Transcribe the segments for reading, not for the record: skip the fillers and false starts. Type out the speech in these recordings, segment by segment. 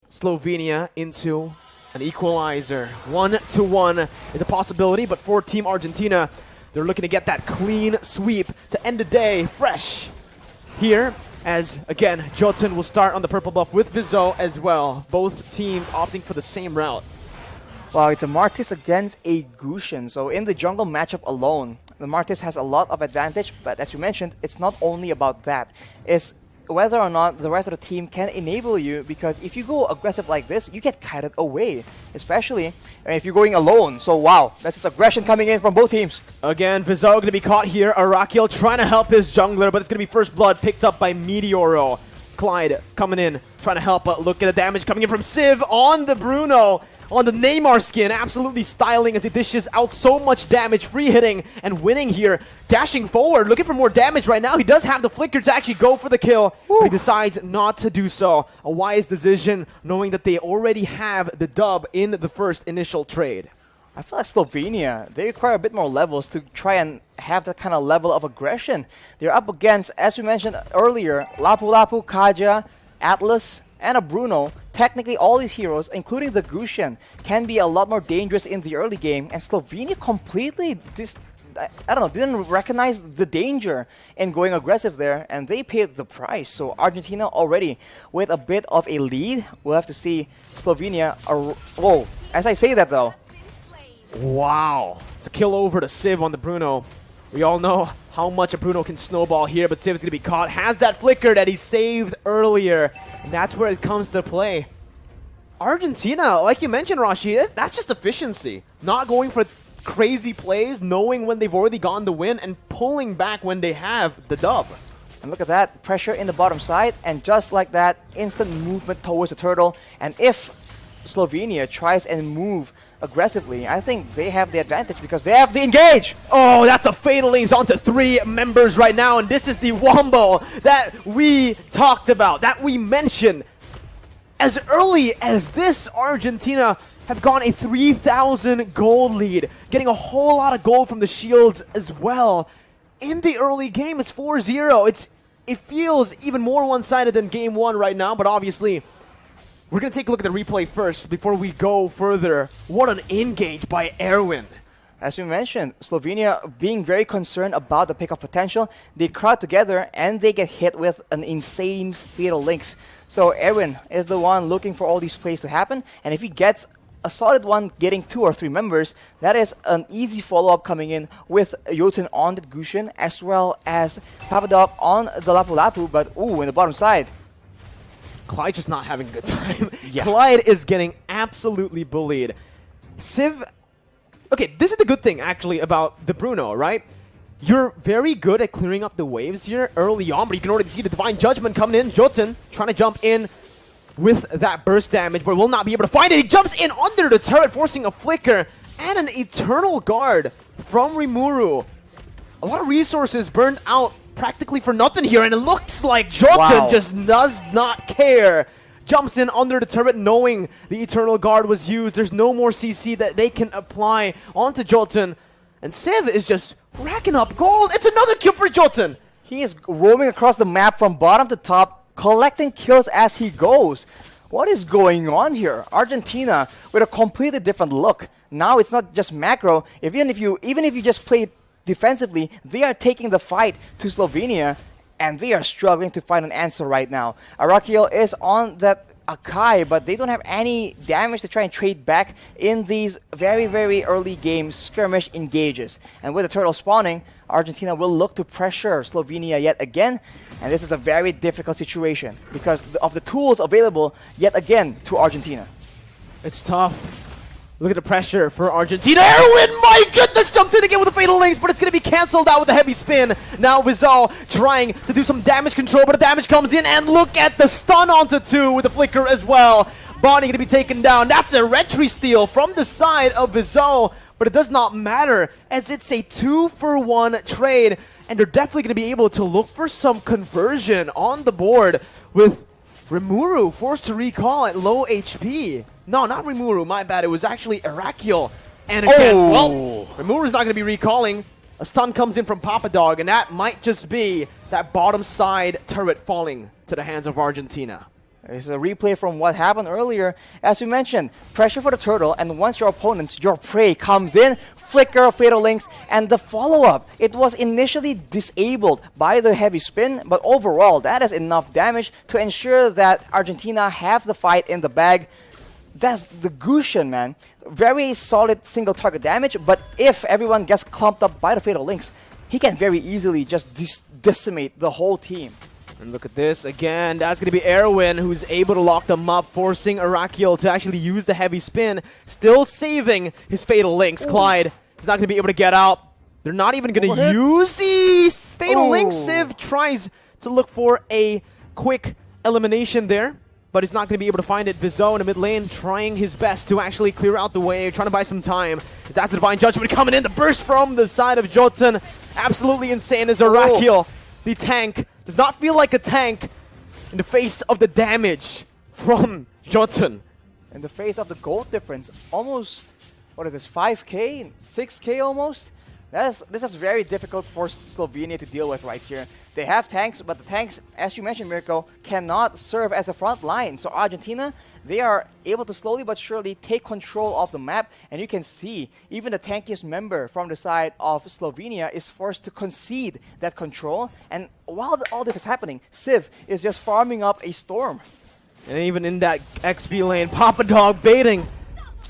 Slovenia into an equalizer. 1-1 is a possibility, but for Team Argentina, they're looking to get that clean sweep to end the day fresh here. As, again, Jotun will start on the purple buff with Vizou as well. Both teams opting for the same route. Well, it's a Martis against a Gusion. So in the jungle matchup alone, the Martis has a lot of advantage. But as you mentioned, it's not only about that. It's whether or not the rest of the team can enable you, because if you go aggressive like this, you get kited away, especially if you're going alone. So wow, that's just aggression coming in from both teams. Again, Vizou going to be caught here. Arakiel trying to help his jungler, but it's going to be first blood picked up by Meteoro. Clyde coming in, trying to help, but look at the damage coming in from Civ on the Bruno. On the Neymar skin, absolutely styling as he dishes out so much damage, free hitting and winning here. Dashing forward, looking for more damage right now. He does have the flicker to actually go for the kill, but he decides not to do so. A wise decision, knowing that they already have the dub in the first initial trade. I feel like Slovenia, they require a bit more levels to try and have that kind of level of aggression. They're up against, as we mentioned earlier, Lapu Lapu, Kaja, Atlas, and a Bruno. Technically, all these heroes, including the Gusion, can be a lot more dangerous in the early game, and Slovenia completely didn't recognize the danger in going aggressive there, and they paid the price. So Argentina already with a bit of a lead. We'll have to see Slovenia. Whoa! As I say that though, wow, it's a kill over to Civ on the Bruno. We all know how much a Bruno can snowball here, but Civ is going to be caught. Has that flicker that he saved earlier, and that's where it comes to play. Argentina, like you mentioned, Rashi, that's just efficiency. Not going for crazy plays, knowing when they've already gotten the win, and pulling back when they have the dub. And look at that, pressure in the bottom side, and just like that, instant movement towards the turtle. And if Slovenia tries and move aggressively, I think they have the advantage because they have the engage. Oh, that's a Fatal Links onto 3 members right now, and this is the wombo that we talked about, that we mentioned. As early as this, Argentina have gone a 3,000 gold lead, getting a whole lot of gold from the shields as well. In the early game, it's 4-0. It feels even more one-sided than game 1 right now, but obviously we're going to take a look at the replay first before we go further. What an engage by Erwin. As we mentioned, Slovenia being very concerned about the pick-up potential, they crowd together and they get hit with an insane Fatal Links. So Erwin is the one looking for all these plays to happen, and if he gets a solid one getting 2 or 3 members, that is an easy follow-up coming in with Jotun on the Gusion as well as Papadop on the Lapu Lapu, but ooh, in the bottom side. Clyde just not having a good time. Yeah. Clyde is getting absolutely bullied. Civ, okay, this is the good thing actually about the Bruno, right? You're very good at clearing up the waves here early on, but you can already see the Divine Judgment coming in. Jotun trying to jump in with that burst damage, but will not be able to find it. He jumps in under the turret, forcing a flicker and an Eternal Guard from Rimuru. A lot of resources burned out practically for nothing here, and it looks like Jotun just does not care. Jumps in under the turret knowing the Eternal Guard was used. There's no more CC that they can apply onto Jotun. And Civ is just racking up gold. It's another kill for Jotun. He is roaming across the map from bottom to top, collecting kills as he goes. What is going on here? Argentina with a completely different look. Now it's not just macro. Even if you just play defensively, they are taking the fight to Slovenia, and they are struggling to find an answer right now. Arakiel is on that Akai, but they don't have any damage to try and trade back in these very, very early game skirmish engages. And with the turtle spawning, Argentina will look to pressure Slovenia yet again. And this is a very difficult situation because of the tools available yet again to Argentina. It's tough. Look at the pressure for Argentina. Erwin, my goodness, jumps in again with the Fatal Links, but it's going to be cancelled out with a heavy spin. Now Vizou trying to do some damage control, but the damage comes in, and look at the stun onto 2 with the flicker as well. Bonnie going to be taken down. That's a retry steal from the side of Vizou, but it does not matter as it's a 2-for-1 trade, and they're definitely going to be able to look for some conversion on the board with Rimuru forced to recall at low HP. No, not Rimuru, my bad. It was actually Arakiel. And again, well, Rimuru's not going to be recalling. A stun comes in from Papadog, and that might just be that bottom side turret falling to the hands of Argentina. It's a replay from what happened earlier. As we mentioned, pressure for the turtle, and once your opponents, your prey comes in, flicker of Fatal Links, and the follow-up. It was initially disabled by the heavy spin, but overall, that is enough damage to ensure that Argentina have the fight in the bag. That's the Gusion, man. Very solid single target damage, but if everyone gets clumped up by the Fatal Links, he can very easily just decimate the whole team. And look at this again. That's going to be Erwin who's able to lock them up, forcing Arakiel to actually use the heavy spin, still saving his Fatal Links. Ooh. Clyde is not going to be able to get out. They're not even going to use these Fatal Links. Civ tries to look for a quick elimination there, but he's not going to be able to find it. Vizo in the mid lane trying his best to actually clear out the wave, trying to buy some time. That's the Divine Judgment coming in. The burst from the side of Jotun. Absolutely insane as Arakiel, the tank, does not feel like a tank in the face of the damage from Jotun. In the face of the gold difference, almost, what is this, 5k, 6k almost? This is very difficult for Slovenia to deal with right here. They have tanks, but the tanks, as you mentioned, Mirko, cannot serve as a front line. So Argentina, they are able to slowly but surely take control of the map, and you can see even the tankiest member from the side of Slovenia is forced to concede that control. And while all this is happening, Civ is just farming up a storm. And even in that XP lane, Papa Dog baiting.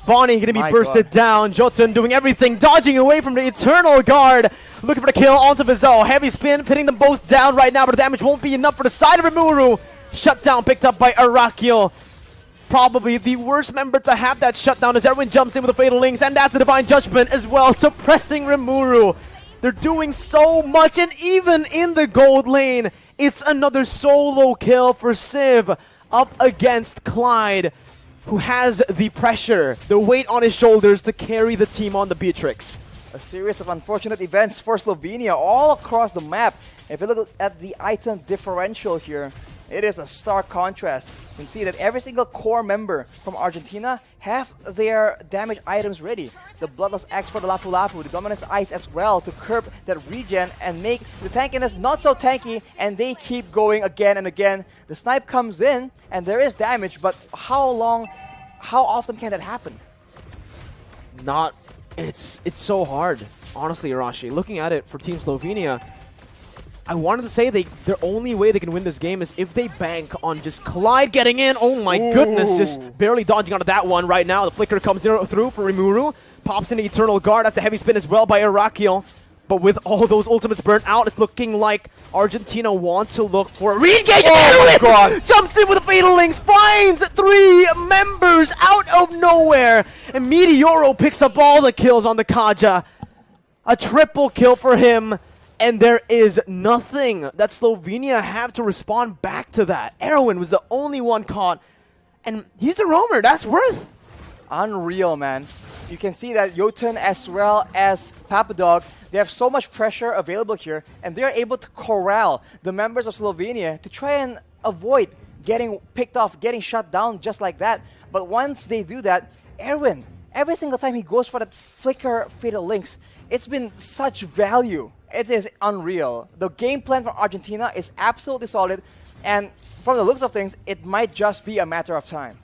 Bonnie going to be bursted down. Jotun doing everything, dodging away from the Eternal Guard. Looking for the kill onto Vizo. Heavy spin, pinning them both down right now, but the damage won't be enough for the side of Rimuru. Shutdown picked up by Arakiel. Probably the worst member to have that shutdown as Erwin jumps in with the Fatal Links, and that's the Divine Judgment as well, suppressing Rimuru. They're doing so much, and even in the gold lane, it's another solo kill for Civ up against Clyde, who has the pressure, the weight on his shoulders to carry the team on the Beatrix. A series of unfortunate events for Slovenia all across the map. If you look at the item differential here, it is a stark contrast. You can see that every single core member from Argentina have their damage items ready. The Bloodless Axe for the Lapu Lapu, the Dominance Ice as well to curb that regen and make the tankiness not so tanky, and they keep going again and again. The snipe comes in and there is damage, but how often can that happen? It's so hard, honestly, Arashi. Looking at it for Team Slovenia, I wanted to say their only way they can win this game is if they bank on just Clyde getting in. Oh my goodness, just barely dodging onto that one right now. The flicker comes through for Rimuru. Pops in the Eternal Guard. That's the heavy spin as well by Arakiel. But with all those ultimates burnt out, it's looking like Argentina want to look for a re-engage. Oh my god! Jumps in with a Fatal Links, finds 3 members out of nowhere. And Meteoro picks up all the kills on the Kaja. A triple kill for him. And there is nothing that Slovenia have to respond back to that. Erwin was the only one caught. And he's the roamer. That's worth. Unreal, man. You can see that Jotun as well as Papadog, they have so much pressure available here, and they're able to corral the members of Slovenia to try and avoid getting picked off, getting shut down just like that. But once they do that, Erwin, every single time he goes for that flicker Fatal Links, it's been such value. It is unreal. The game plan for Argentina is absolutely solid, and from the looks of things, it might just be a matter of time.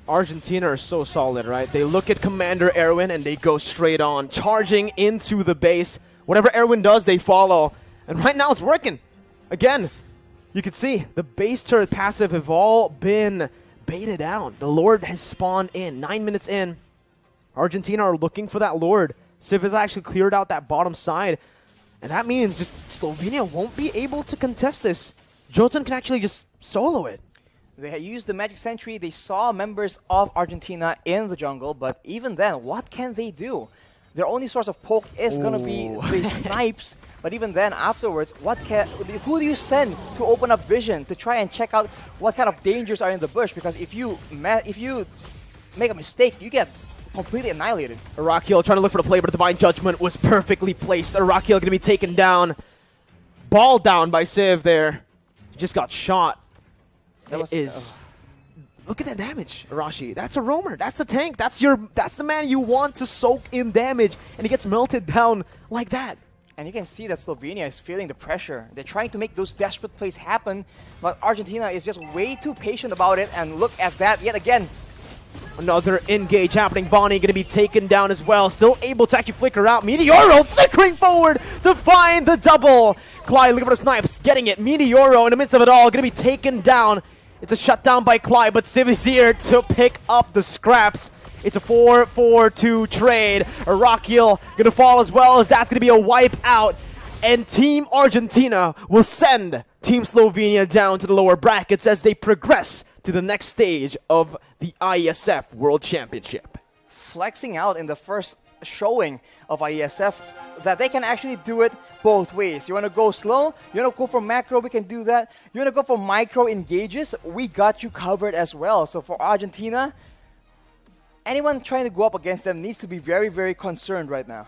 Argentina are so solid, right? They look at Commander Erwin and they go straight on, charging into the base. Whatever Erwin does, they follow. And right now it's working. Again, you can see the base turret passive have all been baited out. The Lord has spawned in. 9 minutes in, Argentina are looking for that Lord. Civ has actually cleared out that bottom side. And that means just Slovenia won't be able to contest this. Jotun can actually just solo it. They had used the Magic Sentry. They saw members of Argentina in the jungle, but even then, what can they do? Their only source of poke is going to be the snipes, but even then, afterwards, who do you send to open up vision to try and check out what kind of dangers are in the bush? Because if you make a mistake, you get completely annihilated. Arakiel trying to look for the play, but the Divine Judgment was perfectly placed. Arakiel going to be taken down. Ball down by Civ there. He just got shot. Look at that damage, Arashi. That's a roamer. That's the tank. That's the man you want to soak in damage, and he gets melted down like that. And you can see that Slovenia is feeling the pressure. They're trying to make those desperate plays happen, but Argentina is just way too patient about it. And look at that yet again. Another engage happening. Bonnie going to be taken down as well. Still able to actually flicker out. Meteoro flickering forward to find the double. Clyde looking for the snipes. Getting it. Meteoro in the midst of it all. Going to be taken down. It's a shutdown by Clyde, but Civ is here to pick up the scraps. It's a 4-4-2 trade. Arakiel going to fall as well, as that's going to be a wipe out. And Team Argentina will send Team Slovenia down to the lower brackets as they progress to the next stage of the IESF World Championship. Flexing out in the first showing of IESF that they can actually do it both ways. You want to go slow, you want to go for macro, we can do that. You want to go for micro engages, we got you covered as well. So for Argentina, anyone trying to go up against them needs to be very, very concerned right now.